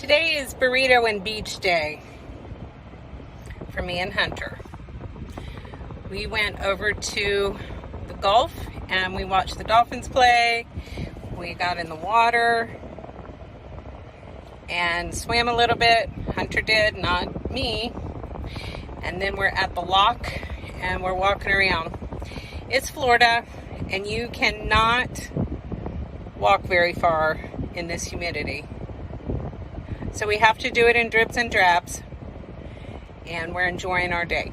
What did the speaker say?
Today is Burrito and Beach Day for me and Hunter. We went over to the Gulf and we watched the dolphins play. We got in the water and swam a little bit. Hunter did, not me. And then we're at the lock and we're walking around. It's Florida and you cannot walk very far in this humidity. So we have to do it in drips and drabs, and we're enjoying our day.